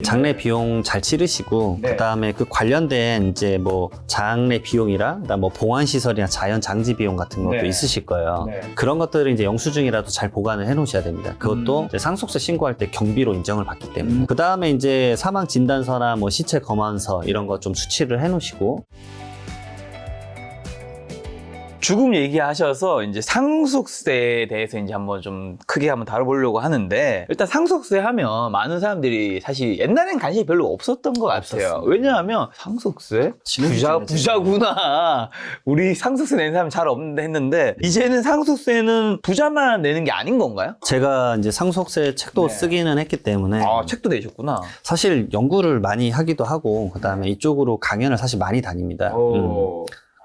장례 비용 잘 치르시고 네. 그다음에 그 관련된 이제 뭐 장례 비용이랑 그다음 뭐 보안 시설이나 자연 장지 비용 같은 것도 네. 있으실 거예요. 네. 그런 것들을 이제 영수증이라도 잘 보관을 해 놓으셔야 됩니다. 그것도 이제 상속세 신고할 때 경비로 인정을 받기 때문에. 그다음에 이제 사망 진단서나 뭐 시체 검안서 이런 거 좀 수치를 해 놓으시고. 죽음 얘기하셔서 이제 상속세에 대해서 이제 한번 좀 크게 한번 다뤄보려고 하는데, 일단 상속세 하면 많은 사람들이 사실 옛날엔 관심이 별로 없었던 것 같아요. 없었습니다. 왜냐하면 상속세? 부자구나. 우리 상속세 내는 사람이 잘 없는데 했는데, 이제는 상속세는 부자만 내는 게 아닌 건가요? 제가 이제 상속세 책도 네. 쓰기는 했기 때문에 아, 책도 내셨구나. 사실 연구를 많이 하기도 하고 그다음에 이쪽으로 강연을 사실 많이 다닙니다.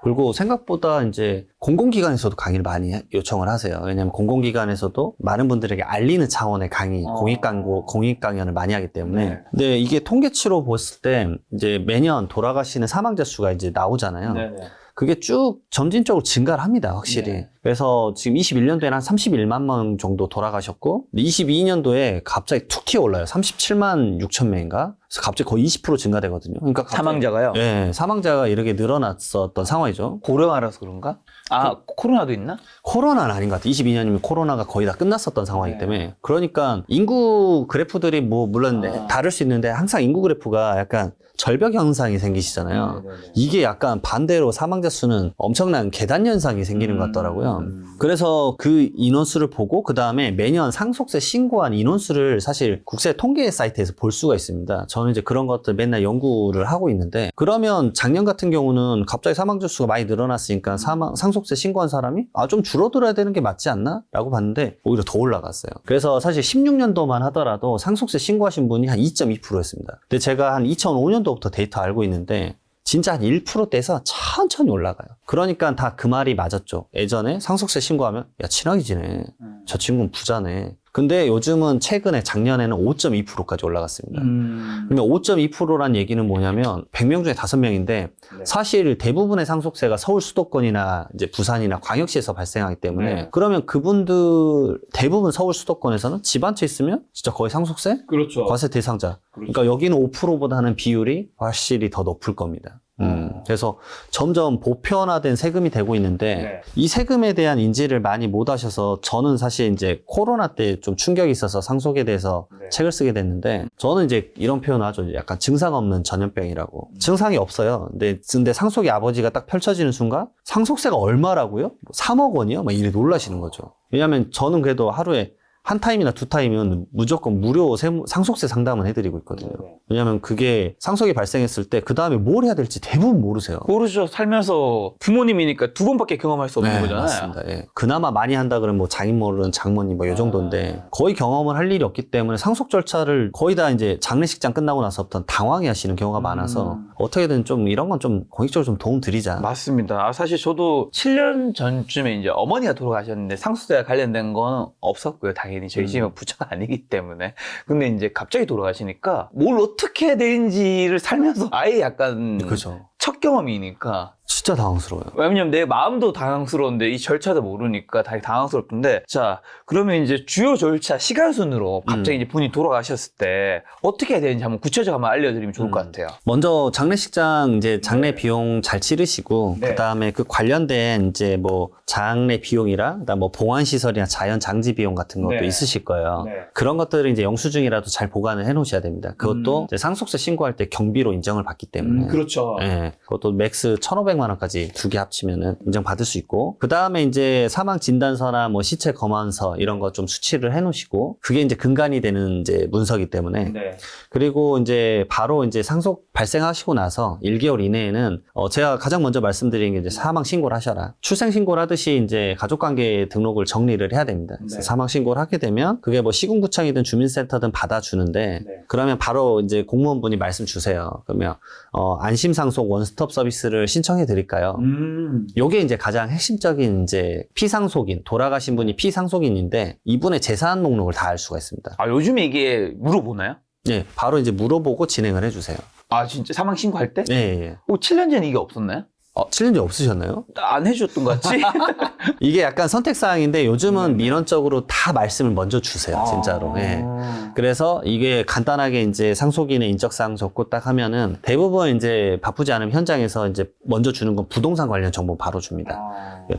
그리고 생각보다 이제 공공기관에서도 강의를 많이 요청을 하세요. 왜냐하면 공공기관에서도 많은 분들에게 알리는 차원의 강의, 공익 강연을 많이 하기 때문에. 네. 근데 이게 통계치로 봤을 때 이제 매년 돌아가시는 사망자 수가 이제 나오잖아요. 네네. 그게 쭉 점진적으로 증가를 합니다, 확실히. 네. 그래서 지금 21년도에는 한 31만 명 정도 돌아가셨고, 22년도에 갑자기 툭 튀어 올라요. 37만 6천 명인가? 그래서 갑자기 거의 20% 증가되거든요. 그러니까 갑자기, 사망자가요? 네, 사망자가 이렇게 늘어났었던 상황이죠. 고령화라서 그런가? 아, 코로나도 있나? 코로나는 아닌 것 같아요. 22년이면 코로나가 거의 다 끝났었던 상황이기 네. 때문에. 그러니까 인구 그래프들이 뭐 물론 다를 수 있는데 항상 인구 그래프가 약간 절벽 현상이 생기시잖아요. 이게 약간 반대로 사망자 수는 엄청난 계단 현상이 생기는 것 같더라고요. 그래서 그 인원수를 보고 그 다음에 매년 상속세 신고한 인원수를 사실 국세 통계 사이트에서 볼 수가 있습니다. 저는 이제 그런 것들 맨날 연구를 하고 있는데, 그러면 작년 같은 경우는 갑자기 사망자 수가 많이 늘어났으니까 상속세 신고한 사람이 좀 줄어들어야 되는 게 맞지 않나? 라고 봤는데 오히려 더 올라갔어요. 그래서 사실 16년도만 하더라도 상속세 신고하신 분이 한 2.2%였습니다. 근데 제가 한 2005년도부터 데이터 알고 있는데 진짜 한 1%대에서 천천히 올라가요. 그러니까 다 그 말이 맞았죠. 예전에 상속세 신고하면 야, 친하게 지내. 저 친구는 부자네. 근데 요즘은 최근에 작년에는 5.2%까지 올라갔습니다. 그러면 5.2%란 얘기는 뭐냐면 100명 중에 5명인데 사실 대부분의 상속세가 서울 수도권이나 이제 부산이나 광역시에서 발생하기 때문에 그러면 그분들 대부분 서울 수도권에서는 집 한 채 있으면 진짜 거의 상속세? 그렇죠. 과세 대상자. 그러니까 여기는 5%보다는 비율이 확실히 더 높을 겁니다. 그래서 점점 보편화된 세금이 되고 있는데 이 세금에 대한 인지를 많이 못 하셔서 저는 사실 이제 코로나 때 좀 충격이 있어서 상속에 대해서 책을 쓰게 됐는데, 저는 이제 이런 표현을 하죠. 약간 증상 없는 전염병이라고. 증상이 없어요. 근데 상속의 아버지가 딱 펼쳐지는 순간 상속세가 얼마라고요? 3억 원이요? 막 이래 놀라시는 거죠. 왜냐하면 저는 그래도 하루에 한 타임이나 두 타임이면 무조건 무료 상속세 상담을 해드리고 있거든요. 왜냐하면 그게 상속이 발생했을 때 그 다음에 뭘 해야 될지 대부분 모르세요. 모르죠. 살면서 부모님이니까 두 번밖에 경험할 수 없는 거잖아요. 맞습니다. 예. 그나마 많이 한다 그러면 뭐 장인모른 장모님 뭐 이 정도인데 거의 경험을 할 일이 없기 때문에 상속 절차를 거의 다 이제 장례식장 끝나고 나서부터 당황해 하시는 경우가 많아서 어떻게든 좀 이런 건 좀 공익적으로 좀 도움 드리자. 맞습니다. 사실 저도 7년 전쯤에 이제 어머니가 돌아가셨는데 상속세와 관련된 건 없었고요. 당연히 저희 집은 부자가 아니기 때문에. 근데 이제 갑자기 돌아가시니까 뭘 어떻게 해야 되는지를 살면서 아예 약간 그죠. 첫 경험이니까 진짜 당황스러워요. 왜냐면 내 마음도 당황스러운데 이 절차도 모르니까 되게 당황스럽던데, 자 그러면 이제 주요 절차 시간 순으로 갑자기 이제 분이 돌아가셨을 때 어떻게 해야 되는지 한번 구체적으로 한번 알려드리면 좋을 것 같아요. 먼저 장례식장 이제 장례 비용 잘 치르시고 그다음에 그 관련된 이제 뭐 장례 비용이랑 그다음 뭐 보안 시설이나 자연 장지 비용 같은 것도 있으실 거예요. 그런 것들을 이제 영수증이라도 잘 보관을 해 놓으셔야 됩니다. 그것도 이제 상속세 신고할 때 경비로 인정을 받기 때문에. 그렇죠. 네, 그것도 맥스 1,500만 원까지 두 개 합치면은 인정받을 수 있고, 그 다음에 이제 사망 진단서나 뭐 시체 검안서 이런 거 좀 수치를 해 놓으시고, 그게 이제 근간이 되는 이제 문서기 때문에. 그리고 이제 바로 이제 상속 발생하시고 나서 1개월 이내에는 제가 가장 먼저 말씀드린 게 이제 사망 신고를 하셔라. 출생 신고를 하듯이 이제 가족관계 등록을 정리를 해야 됩니다. 그래서 사망 신고를 하게 되면 그게 뭐 시군구청이든 주민센터든 받아주는데, 그러면 바로 이제 공무원분이 말씀 주세요. 그러면 안심상속 원스톱 서비스를 신청해 드릴까요? 요게 이제 가장 핵심적인 이제 피상속인, 돌아가신 분이 피상속인인데 이분의 재산 목록을 다 알 수가 있습니다. 요즘에 이게 물어보나요? 네, 바로 이제 물어보고 진행을 해주세요. 진짜 사망 신고할 때? 네, 예. 7년 전에 이게 없었나요? 7년제 없으셨나요? 안 해줬던 것 같지? 이게 약간 선택사항인데 요즘은 민원적으로 다 말씀을 먼저 주세요, 진짜로. 예. 그래서 이게 간단하게 이제 상속인의 인적사항 적고 딱 하면은 대부분 이제 바쁘지 않으면 현장에서 이제 먼저 주는 건 부동산 관련 정보 바로 줍니다.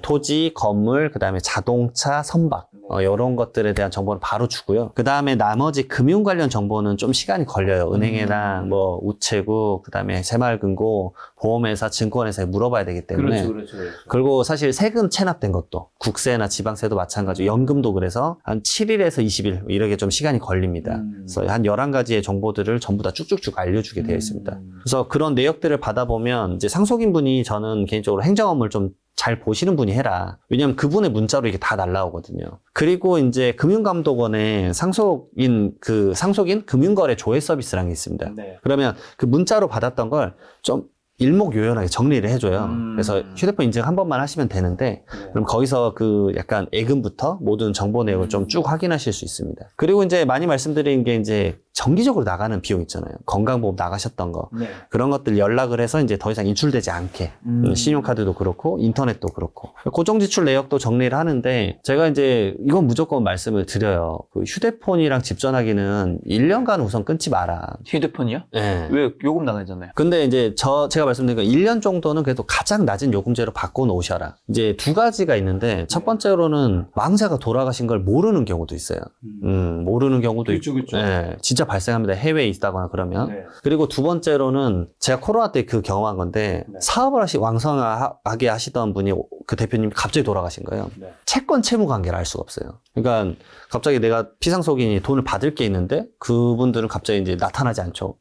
토지, 건물, 그 다음에 자동차, 선박. 이런 것들에 대한 정보는 바로 주고요. 그 다음에 나머지 금융 관련 정보는 좀 시간이 걸려요. 은행이랑 뭐 우체국, 그 다음에 새마을금고, 보험회사, 증권회사에 물어봐야 되기 때문에. 그렇죠. 그리고 사실 세금 체납된 것도, 국세나 지방세도 마찬가지고, 연금도 그래서 한 7일에서 20일, 이렇게 좀 시간이 걸립니다. 그래서 한 11가지의 정보들을 전부 다 쭉쭉쭉 알려주게 되어 있습니다. 그래서 그런 내역들을 받아보면, 이제 상속인 분이 저는 개인적으로 행정 업무를 좀 잘 보시는 분이 해라. 왜냐면 그분의 문자로 이게 다 날라오거든요. 그리고 이제 금융감독원에 상속인 금융거래 조회 서비스라는 게 있습니다. 네. 그러면 그 문자로 받았던 걸 좀 일목요연하게 정리를 해줘요. 그래서 휴대폰 인증 한 번만 하시면 되는데, 그럼 거기서 그 약간 예금부터 모든 정보 내역을 좀 쭉 확인하실 수 있습니다. 그리고 이제 많이 말씀드린 게 이제 정기적으로 나가는 비용 있잖아요. 건강보험 나가셨던 거. 네. 그런 것들 연락을 해서 이제 더 이상 인출되지 않게. 신용카드도 그렇고, 인터넷도 그렇고. 고정지출 내역도 정리를 하는데, 제가 이제 이건 무조건 말씀을 드려요. 그 휴대폰이랑 집 전화기는 1년간 우선 끊지 마라. 휴대폰이요? 네. 왜 요금 나가잖아요. 근데 이제 제가 말씀드린 거 1년 정도는 그래도 가장 낮은 요금제로 바꿔 놓으셔라. 이제 두 가지가 있는데, 첫 번째로는 망자가 돌아가신 걸 모르는 경우도 있어요. 모르는 경우도 그렇죠, 있고. 그렇죠. 네, 진짜 발생합니다. 해외에 있다거나 그러면. 네. 그리고 두 번째로는 제가 코로나 때 그 경험한 건데, 네. 사업을 왕성하게 하시던 분이, 그 대표님이 갑자기 돌아가신 거예요. 네. 채권 채무 관계를 알 수가 없어요. 그러니까 갑자기 내가 피상속인이 돈을 받을 게 있는데 그분들은 갑자기 이제 나타나지 않죠.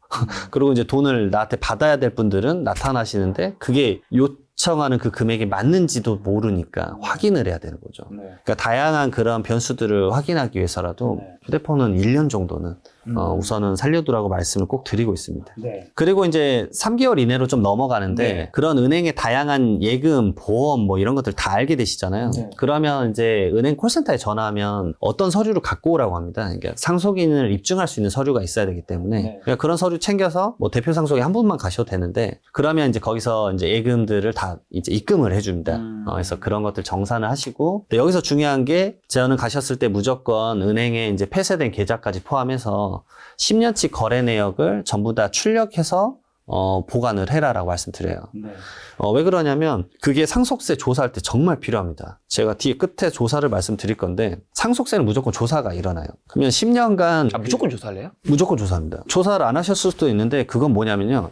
그리고 이제 돈을 나한테 받아야 될 분들은 나타나시는데 그게 요청하는 그 금액이 맞는지도 모르니까 확인을 해야 되는 거죠. 네. 그러니까 다양한 그런 변수들을 확인하기 위해서라도 네. 휴대폰은 1년 정도는 우선은 살려두라고 말씀을 꼭 드리고 있습니다. 네. 그리고 이제 3개월 이내로 좀 넘어가는데 네. 그런 은행의 다양한 예금, 보험 뭐 이런 것들 다 알게 되시잖아요. 네. 그러면 이제 은행 콜센터에 전화하면 어떤 서류를 갖고 오라고 합니다. 그러니까 상속인을 입증할 수 있는 서류가 있어야 되기 때문에 네. 그러니까 그런 서류 챙겨서 뭐 대표 상속에 한 분만 가셔도 되는데 그러면 이제 거기서 이제 예금들을 다 이제 입금을 해줍니다. 그래서 그런 것들 정산을 하시고 근데 여기서 중요한 게 저는 가셨을 때 무조건 은행에 이제 폐쇄된 계좌까지 포함해서 10년치 거래 내역을 전부 다 출력해서 보관을 해라라고 말씀드려요. 네. 왜 그러냐면 그게 상속세 조사할 때 정말 필요합니다. 제가 뒤에 끝에 조사를 말씀드릴 건데 상속세는 무조건 조사가 일어나요. 그러면 10년간 무조건 조사할래요? 무조건 조사합니다. 조사를 안 하셨을 수도 있는데 그건 뭐냐면요.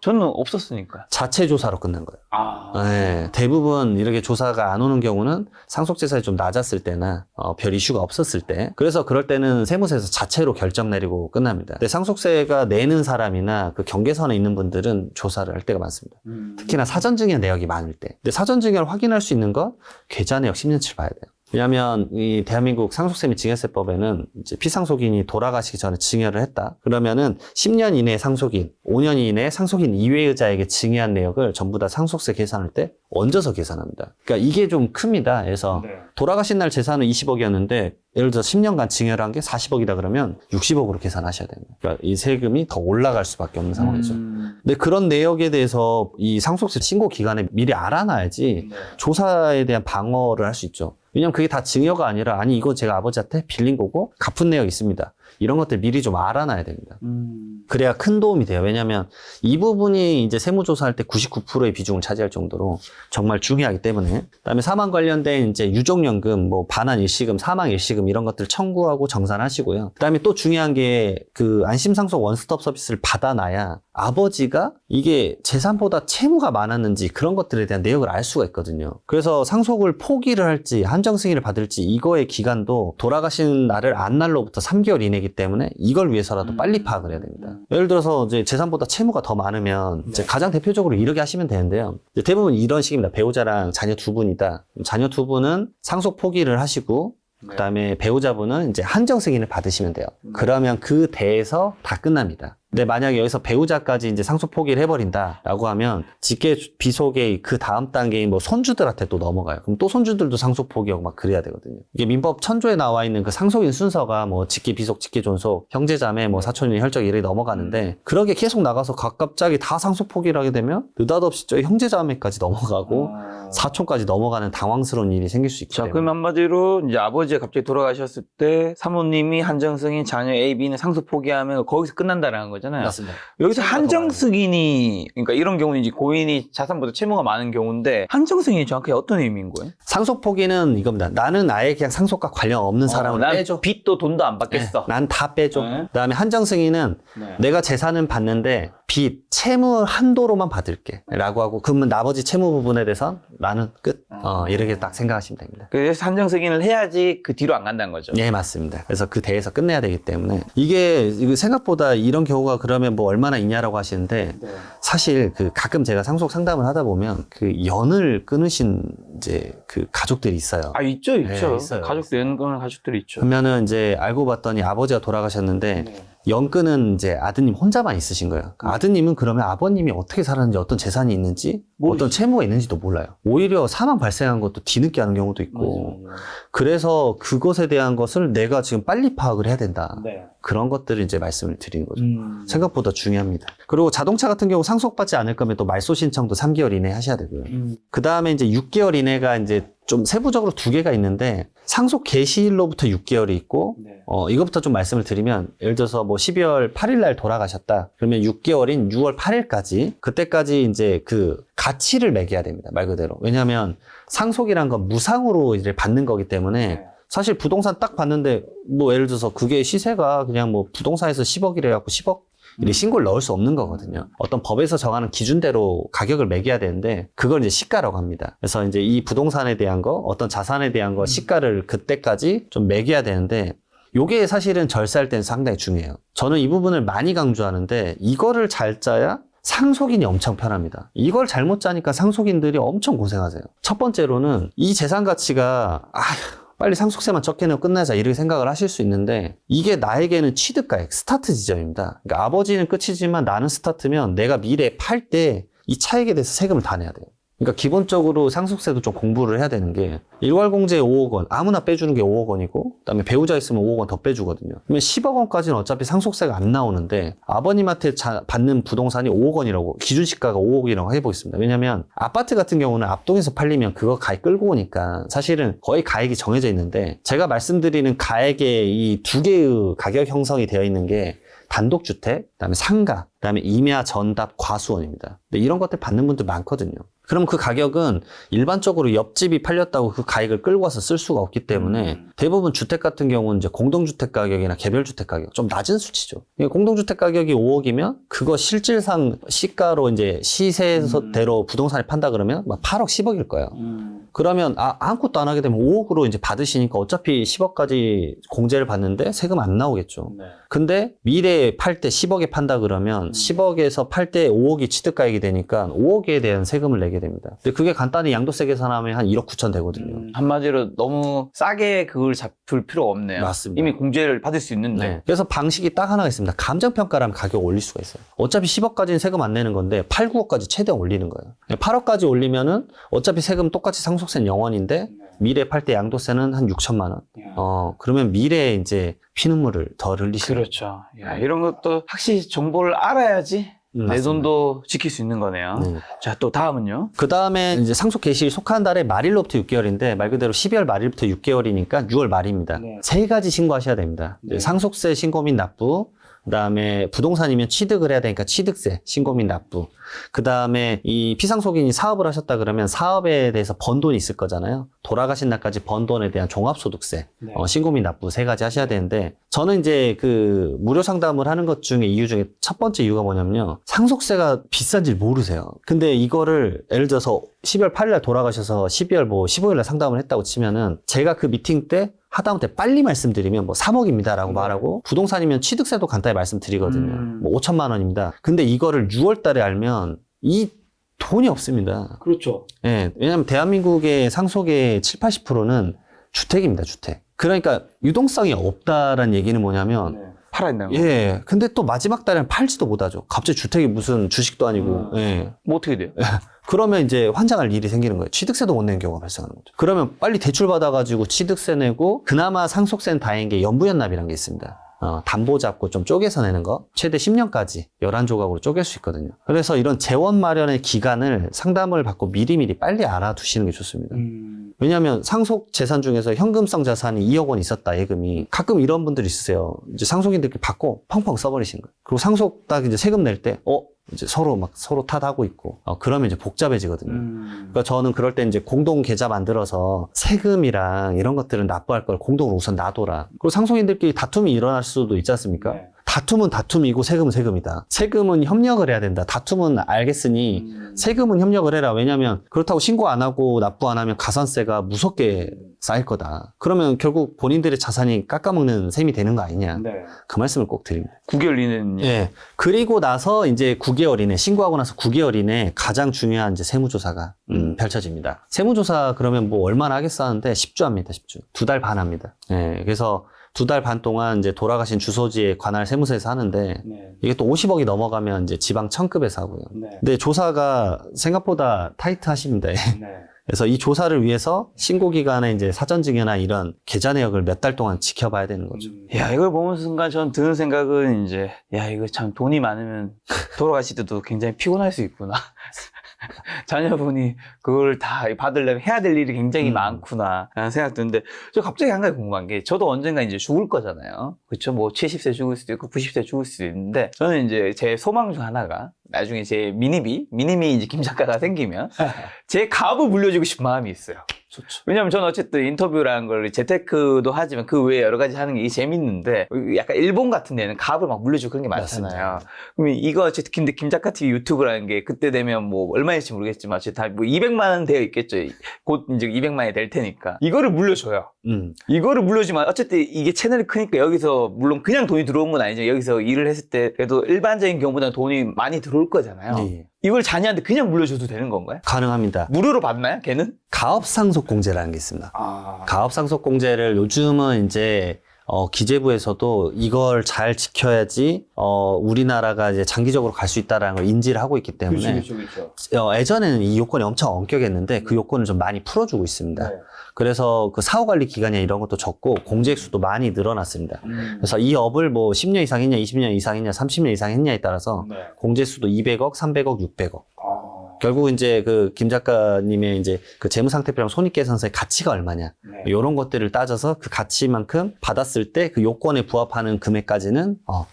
저는 없었으니까요. 자체 조사로 끝난 거예요. 아. 네, 대부분 이렇게 조사가 안 오는 경우는 상속재산이 좀 낮았을 때나 별 이슈가 없었을 때 그래서 그럴 때는 세무서에서 자체로 결정 내리고 끝납니다. 근데 상속세가 내는 사람이나 그 경계선에 있는 분들은 조사를 할 때가 많습니다. 특히나 사전증여 내역이 많을 때. 근데 사전증여를 확인할 수 있는 건 계좌 내역 10년치를 봐야 돼요. 왜냐하면 이 대한민국 상속세 및 증여세법에는 이제 피상속인이 돌아가시기 전에 증여를 했다. 그러면은 10년 이내의 상속인, 5년 이내의 상속인 이외의자에게 증여한 내역을 전부 다 상속세 계산할 때 얹어서 계산합니다. 그러니까 이게 좀 큽니다. 그래서 돌아가신 날 재산은 20억이었는데 예를 들어 10년간 증여를 한 게 40억이다 그러면 60억으로 계산하셔야 됩니다. 그러니까 이 세금이 더 올라갈 수밖에 없는 상황이죠. 근데 그런 내역에 대해서 이 상속세 신고 기간에 미리 알아놔야지 조사에 대한 방어를 할 수 있죠. 왜냐면 그게 다 증여가 아니라 아니 이거 제가 아버지한테 빌린 거고 갚은 내역 있습니다. 이런 것들 미리 좀 알아놔야 됩니다. 그래야 큰 도움이 돼요. 왜냐하면 이 부분이 이제 세무조사할 때 99%의 비중을 차지할 정도로 정말 중요하기 때문에. 그다음에 사망 관련된 이제 유족연금, 뭐 반환 일시금, 사망 일시금 이런 것들 청구하고 정산하시고요. 그다음에 또 중요한 게 그 안심상속 원스톱 서비스를 받아놔야 아버지가 이게 재산보다 채무가 많았는지 그런 것들에 대한 내역을 알 수가 있거든요. 그래서 상속을 포기를 할지 한정승인을 받을지 이거의 기간도 돌아가신 날을 안 날로부터 3개월 이내이기 때문에 이걸 위해서라도 빨리 파악을 해야 됩니다. 예를 들어서 이제 재산보다 채무가 더 많으면 이제 가장 대표적으로 이렇게 하시면 되는데요. 이제 대부분 이런 식입니다. 배우자랑 자녀 두 분이다. 자녀 두 분은 상속 포기를 하시고 그다음에 배우자분은 이제 한정 승인을 받으시면 돼요. 그러면 그 대에서 다 끝납니다. 근데 만약에 여기서 배우자까지 이제 상속 포기를 해버린다라고 하면 직계 비속의 그 다음 단계인 뭐 손주들한테 또 넘어가요. 그럼 또 손주들도 상속 포기하고 막 그래야 되거든요. 이게 민법 천조에 나와 있는 그 상속인 순서가 뭐 직계 비속, 직계 존속, 형제자매, 뭐 사촌인 혈적 이렇게 넘어가는데 그러게 계속 나가서 갑자기 다 상속 포기를 하게 되면 느닷없이 저 형제자매까지 넘어가고 사촌까지 넘어가는 당황스러운 일이 생길 수 있기 자, 때문에. 그럼 한마디로 이제 아버지가 갑자기 돌아가셨을 때 사모님이 한정승인 자녀 A, B는 상속 포기하면 거기서 끝난다라는 거잖아요. 맞습니다. 여기서 생각보다 한정승인이 그러니까 이런 경우는 이제 고인이 자산보다 채무가 많은 경우인데 한정승인이 정확히 어떤 의미인 거예요? 상속 포기는 이겁니다. 나는 아예 그냥 상속과 관련 없는 사람을 난 빼줘. 빚도 돈도 안 받겠어. 난 다 빼줘. 네. 그다음에 한정승인은 내가 재산은 받는데 빚, 채무 한도로만 받을게 라고 하고 그러면 나머지 채무 부분에 대해서 나는 끝. 이렇게 딱 생각하시면 됩니다. 그래서 한정승인을 해야지 그 뒤로 안 간다는 거죠. 네, 맞습니다. 그래서 그 대에서 끝내야 되기 때문에 이게 생각보다 이런 경우가 그러면 뭐 얼마나 있냐라고 하시는데 사실 그 가끔 제가 상속 상담을 하다 보면 그 연을 끊으신 이제 그 가족들이 있어요. 아, 있죠. 네, 있어요. 가족들, 연금을 가족들이 있죠. 그러면은 이제 알고 봤더니 아버지가 돌아가셨는데 연근은 이제 아드님 혼자만 있으신 거예요. 아드님은 그러면 아버님이 어떻게 살았는지 어떤 재산이 있는지 어떤 채무가 있는지도 몰라요. 오히려 사망 발생한 것도 뒤늦게 하는 경우도 있고 그래서 그것에 대한 것을 내가 지금 빨리 파악을 해야 된다. 그런 것들을 이제 말씀을 드리는 거죠. 생각보다 중요합니다. 그리고 자동차 같은 경우 상속받지 않을 거면 또 말소 신청도 3개월 이내에 하셔야 되고요. 그 다음에 이제 6개월 이내가 이제 좀 세부적으로 2개가 있는데 상속 개시일로부터 6개월이 있고 이것부터 좀 말씀을 드리면 예를 들어서 뭐 12월 8일 날 돌아가셨다. 그러면 6개월인 6월 8일까지 그때까지 이제 그 가치를 매겨야 됩니다. 말 그대로. 왜냐하면 상속이란 건 무상으로 이제 받는 거기 때문에 사실 부동산 딱 봤는데 뭐 예를 들어서 그게 시세가 그냥 뭐 부동산에서 10억이래 갖고 10억 이 신고를 넣을 수 없는 거거든요. 어떤 법에서 정하는 기준대로 가격을 매겨야 되는데 그걸 이제 시가라고 합니다. 그래서 이제 이 부동산에 대한 거, 어떤 자산에 대한 거 시가를 그때까지 좀 매겨야 되는데 요게 사실은 절세할 때는 상당히 중요해요. 저는 이 부분을 많이 강조하는데 이거를 잘 짜야 상속인이 엄청 편합니다. 이걸 잘못 짜니까 상속인들이 엄청 고생하세요. 첫 번째로는 이 재산 가치가 빨리 상속세만 적게 내고 끝내자 이렇게 생각을 하실 수 있는데 이게 나에게는 취득가액, 스타트 지점입니다. 그러니까 아버지는 끝이지만 나는 스타트면 내가 미래에 팔 때 이 차익에 대해서 세금을 다 내야 돼요. 그러니까 기본적으로 상속세도 좀 공부를 해야 되는 게 일괄공제에 5억 원, 아무나 빼주는 게 5억 원이고 그다음에 배우자 있으면 5억 원 더 빼주거든요. 그러면 10억 원까지는 어차피 상속세가 안 나오는데 아버님한테 받는 부동산이 5억 원이라고 기준시가가 5억이라고 해보겠습니다. 왜냐하면 아파트 같은 경우는 앞동에서 팔리면 그거 가액 끌고 오니까 사실은 거의 가액이 정해져 있는데 제가 말씀드리는 가액의 이 2개의 가격 형성이 되어 있는 게 단독주택, 그다음에 상가, 그다음에 임야, 전답, 과수원입니다. 근데 이런 것들 받는 분들 많거든요. 그럼 그 가격은 일반적으로 옆집이 팔렸다고 그 가액을 끌고 와서 쓸 수가 없기 때문에 대부분 주택 같은 경우는 이제 공동주택 가격이나 개별주택 가격 좀 낮은 수치죠. 공동주택 가격이 5억이면 그거 실질상 시가로 이제 시세대로 부동산을 판다 그러면 막 8억, 10억일 거예요. 그러면 아무것도 안 하게 되면 5억으로 이제 받으시니까 어차피 10억까지 공제를 받는데 세금 안 나오겠죠. 근데 미래에 팔 때 10억에 판다 그러면 10억에서 팔 때 5억이 취득가액이 되니까 5억에 대한 세금을 내게 됩니다. 근데 그게 간단히 양도세 계산하면 한 1억 9천 되거든요. 한마디로 너무 싸게 그걸 잡을 필요가 없네요. 맞습니다. 이미 공제를 받을 수 있는데. 네. 그래서 방식이 딱 하나가 있습니다. 감정평가라면 가격 올릴 수가 있어요. 어차피 10억까지는 세금 안 내는 건데 8, 9억까지 최대한 올리는 거예요. 8억까지 올리면은 어차피 세금 똑같이 상속세는 0원인데 미래 팔 때 양도세는 한 6천만 원. 그러면 미래에 이제 피눈물을 덜 흘리시죠. 그렇죠. 야, 이런 것도 확실히 정보를 알아야지 내 맞습니다. 돈도 지킬 수 있는 거네요. 네. 자, 또 다음은요. 그 다음에 이제 상속 개시일 속한 달에 말일로부터 6개월인데 말 그대로 12월 말일부터 6개월이니까 6월 말입니다. 네. 3가지 신고하셔야 됩니다. 네. 상속세 신고 및 납부, 그 다음에 부동산이면 취득을 해야 되니까 취득세 신고 및 납부, 그 다음에 이 피상속인이 사업을 하셨다 그러면 사업에 대해서 번 돈이 있을 거잖아요. 돌아가신 날까지 번 돈에 대한 종합소득세 신고 및 납부 3가지 하셔야 되는데 저는 이제 그 무료 상담을 하는 것 중에 이유 중에 첫 번째 이유가 뭐냐면요. 상속세가 비싼지 모르세요. 근데 이거를 예를 들어서 12월 8일 날 돌아가셔서 12월 뭐 15일 날 상담을 했다고 치면은 제가 그 미팅 때 하다못해 빨리 말씀드리면 뭐 3억입니다라고 말하고 부동산이면 취득세도 간단히 말씀드리거든요. 뭐 5천만 원입니다. 근데 이거를 6월 달에 알면 이 돈이 없습니다. 그렇죠. 예, 왜냐면 대한민국의 상속의 70~80%는 주택입니다, 주택. 그러니까 유동성이 없다라는 얘기는 뭐냐면 팔아야 된다는 거. 예. 근데 또 마지막 달에는 팔지도 못하죠. 갑자기 주택이 무슨 주식도 아니고. 예. 뭐 어떻게 돼요? 그러면 이제 환장할 일이 생기는 거예요. 취득세도 못 내는 경우가 발생하는 거죠. 그러면 빨리 대출 받아가지고 취득세 내고 그나마 상속세는 다행인 게 연부연납이라는 게 있습니다. 담보 잡고 좀 쪼개서 내는 거 최대 10년까지 11조각으로 쪼갤 수 있거든요. 그래서 이런 재원 마련의 기간을 상담을 받고 미리미리 빨리 알아두시는 게 좋습니다. 왜냐하면 상속 재산 중에서 현금성 자산이 2억 원 있었다, 예금이. 가끔 이런 분들이 있으세요. 이제 상속인들끼리 받고 펑펑 써버리시는 거예요. 그리고 상속 딱 이제 세금 낼 때, 이제 서로 탓하고 있고, 그러면 이제 복잡해지거든요. 그러니까 저는 그럴 때 이제 공동 계좌 만들어서 세금이랑 이런 것들은 납부할 걸 공동으로 우선 놔둬라. 그리고 상속인들끼리 다툼이 일어날 수도 있지 않습니까? 네. 다툼은 다툼이고 세금은 세금이다. 세금은 협력을 해야 된다. 다툼은 알겠으니 세금은 협력을 해라. 왜냐하면 그렇다고 신고 안 하고 납부 안 하면 가산세가 무섭게 쌓일 거다. 그러면 결국 본인들의 자산이 깎아먹는 셈이 되는 거 아니냐. 네. 그 말씀을 꼭 드립니다. 9개월 이내는 예. 그리고 나서 이제 9개월 이내, 신고하고 나서 9개월 이내 가장 중요한 이제 세무조사가 펼쳐집니다. 세무조사 그러면 뭐 얼마나 하겠어 하는데 10주 합니다, 10주. 2달 반 합니다. 예. 그래서 2달 반 동안 이제 돌아가신 주소지에 관할 세무서에서 하는데, 네. 이게 또 50억이 넘어가면 이제 지방 천급에서 하고요. 네. 근데 조사가 생각보다 타이트하십니다. 네. 그래서 이 조사를 위해서 신고 기간에 이제 사전 증여나 이런 계좌 내역을 몇 달 동안 지켜봐야 되는 거죠. 야, 이걸 보는 순간 전 드는 생각은 이제, 야, 이거 참 돈이 많으면 돌아가실 때도 굉장히 피곤할 수 있구나. 자녀분이 그걸 다 받으려면 해야 될 일이 굉장히 많구나 라는 생각 드는데, 저 갑자기 한 가지 궁금한 게, 저도 언젠가 이제 죽을 거잖아요. 그쵸? 뭐 70세 죽을 수도 있고 90세 죽을 수도 있는데, 저는 이제 제 소망 중 하나가 나중에 제 미니미 이제 김 작가가 생기면 제 가업을 물려주고 싶은 마음이 있어요. 좋죠. 왜냐면 저는 어쨌든 인터뷰라는 걸 재테크도 하지만 그 외에 여러 가지 하는 게 재밌는데, 약간 일본 같은 데는 가업을 막 물려주고 그런 게 많잖아요. 맞습니다. 그럼 이거 어쨌든 근데 김 작가 TV 유튜브라는 게 그때 되면 뭐 얼마일지 모르겠지만 어쨌든 다 뭐 200만 원 되어 있겠죠. 곧 이제 200만 원이 될 테니까 이거를 물려줘요. 이거를 물려주면 어쨌든 이게 채널이 크니까 여기서 물론 그냥 돈이 들어온 건 아니죠. 여기서 일을 했을 때 그래도 일반적인 경우보다는 돈이 많이 들어올 거잖아요. 예. 이걸 자녀한테 그냥 물려줘도 되는 건가요? 가능합니다. 무료로 받나요, 걔는? 가업상속공제라는 게 있습니다. 가업상속공제를 요즘은 이제 기재부에서도 이걸 잘 지켜야지 우리나라가 이제 장기적으로 갈 수 있다라는 걸 인지를 하고 있기 때문에 예전에는 이 요건이 엄청 엄격했는데 그 요건을 좀 많이 풀어주고 있습니다. 네. 그래서 그 사후관리 기간이나 이런 것도 적고 공제액 수도 많이 늘어났습니다. 그래서 이 업을 뭐 10년 이상 했냐, 20년 이상 했냐, 30년 이상 했냐에 따라서 네. 공제 수도 200억, 300억, 600억. 결국 이제 그 김 작가님의 이제 그 재무상태표랑 손익계산서의 가치가 얼마냐. 네. 이런 것들을 따져서 그 가치만큼 받았을 때 그 요건에 부합하는 금액까지는 확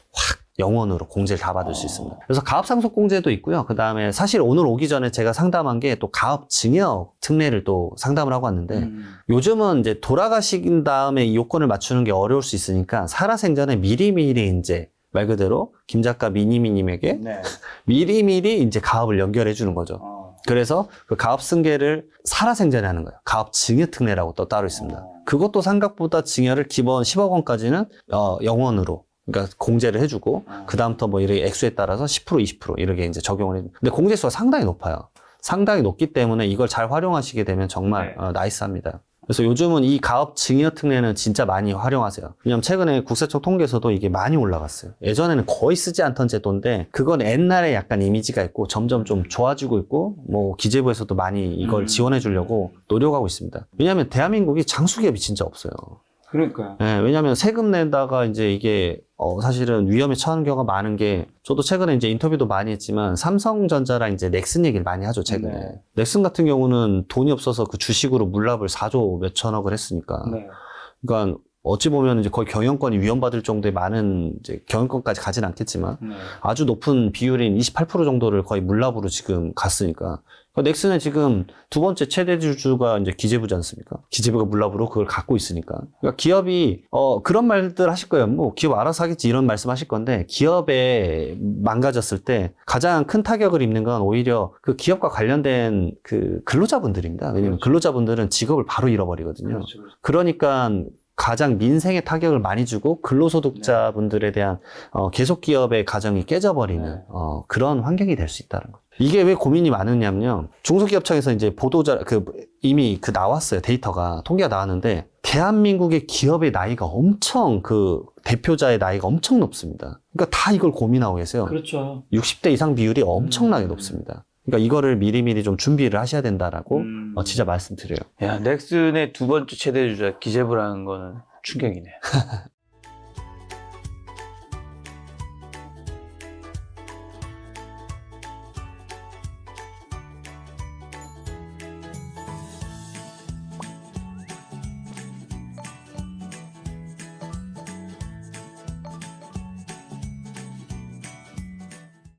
영원으로 공제를 다 받을 수 있습니다. 그래서 가업상속공제도 있고요. 그 다음에 사실 오늘 오기 전에 제가 상담한 게 또 가업증여 특례를 또 상담을 하고 왔는데 요즘은 이제 돌아가신 다음에 이 요건을 맞추는 게 어려울 수 있으니까 살아생전에 미리미리 이제 말 그대로 김 작가 미니미님에게 네. 미리미리 이제 가업을 연결해 주는 거죠. 그래서 그 가업 승계를 살아생전에 하는 거예요. 가업 증여 특례라고 또 따로 있습니다. 그것도 생각보다 증여를 기본 10억 원까지는 영원으로, 그러니까 공제를 해주고 그 다음부터 뭐 이렇게 액수에 따라서 10% 20% 이렇게 이제 적용을 해요. 근데 공제수가 상당히 높아요. 상당히 높기 때문에 이걸 잘 활용하시게 되면 정말 나이스합니다. 그래서 요즘은 이 가업 증여 특례는 진짜 많이 활용하세요. 왜냐면 최근에 국세청 통계에서도 이게 많이 올라갔어요. 예전에는 거의 쓰지 않던 제도인데 그건 옛날에 약간 이미지가 있고 점점 좀 좋아지고 있고 뭐 기재부에서도 많이 이걸 지원해 주려고 노력하고 있습니다. 왜냐하면 대한민국이 장수기업이 진짜 없어요. 그러니까요. 네, 왜냐하면 세금 내다가 이제 이게 사실은 위험에 처하는 경우가 많은 게, 저도 최근에 이제 인터뷰도 많이 했지만 삼성전자랑 이제 넥슨 얘기를 많이 하죠, 최근에. 네. 넥슨 같은 경우는 돈이 없어서 그 주식으로 물납을 4조 몇천억을 했으니까. 네. 그러니까 어찌 보면 이제 거의 경영권이 위험받을 정도의 많은 이제 경영권까지 가진 않겠지만 네. 아주 높은 비율인 28% 정도를 거의 물납으로 지금 갔으니까. 그러니까 넥슨의 지금 두 번째 최대 주주가 이제 기재부지 않습니까? 기재부가 물납으로 그걸 갖고 있으니까. 그러니까 기업이 그런 말들 하실 거예요. 뭐 기업 알아서 하겠지 이런 말씀 하실 건데, 기업에 망가졌을 때 가장 큰 타격을 입는 건 오히려 그 기업과 관련된 그 근로자분들입니다. 왜냐면 그렇죠. 근로자분들은 직업을 바로 잃어버리거든요. 그렇죠. 그러니까 가장 민생에 타격을 많이 주고 근로소득자분들에 대한 계속 기업의 가정이 깨져버리는 그런 환경이 될 수 있다는 거죠. 이게 왜 고민이 많으냐면요. 중소기업청에서 이제 보도자, 이미 나왔어요. 데이터가. 통계가 나왔는데, 대한민국의 기업의 나이가 엄청, 대표자의 나이가 엄청 높습니다. 그러니까 다 이걸 고민하고 계세요. 그렇죠. 60대 이상 비율이 엄청나게 높습니다. 그러니까 이거를 미리미리 좀 준비를 하셔야 된다라고 진짜 말씀드려요. 야, 넥슨의 두 번째 최대 주자 기재부라는 거는 충격이네.